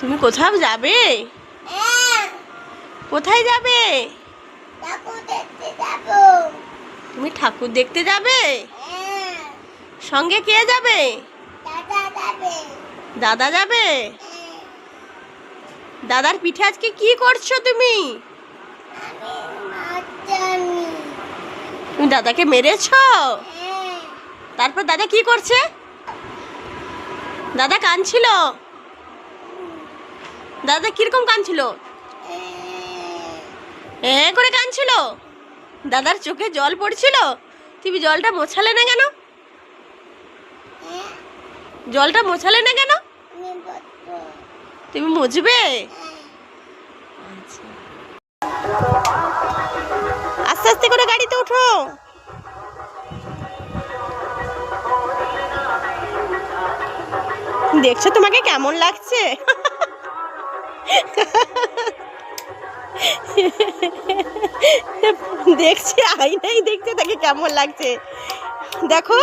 তুমি কোথাও যাবে? কোথায় যাবে? তুমি ঠাকুর দেখতে যাবে? সঙ্গে কে যাবে? দাদা যাবে। দাদার পিঠে আজকে কি করছো তুমি? তুমি দাদাকে মেরেছো? তারপর দাদা কি করছে? দাদা কাঁদছিল। দাদা কিরকম কাঁদছিল? করে কাঁদছিল। দাদার চোখে জল পড়ছিল। তুমি জলটা মোছালে না কেন? জলটা মোছালে না কেন? তুমি মুছবে? আস্তে আস্তে করে গাড়িতে ওঠো। দেখছো তোমাকে কেমন লাগছে? দেখছি আয়নাই দেখতে তাকে কেমন লাগছে। দেখো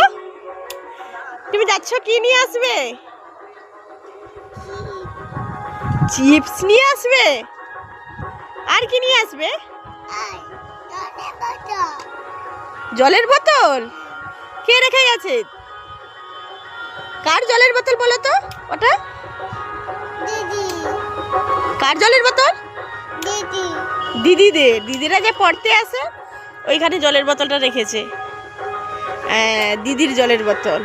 তুমি যাচ্ছ কি নিয়ে আসবে? চিপস নিয়ে আসবে। আর কি নিয়ে আসবে? জলের বোতল। কে রেখে গেছে? কার জলের বোতল বলো তো? ওটা কার জলের বোতল? দিদিদের। দিদিরা যে পড়তে আসে ওইখানে জলের বোতলটা রেখেছে। দিদির জলের বোতল।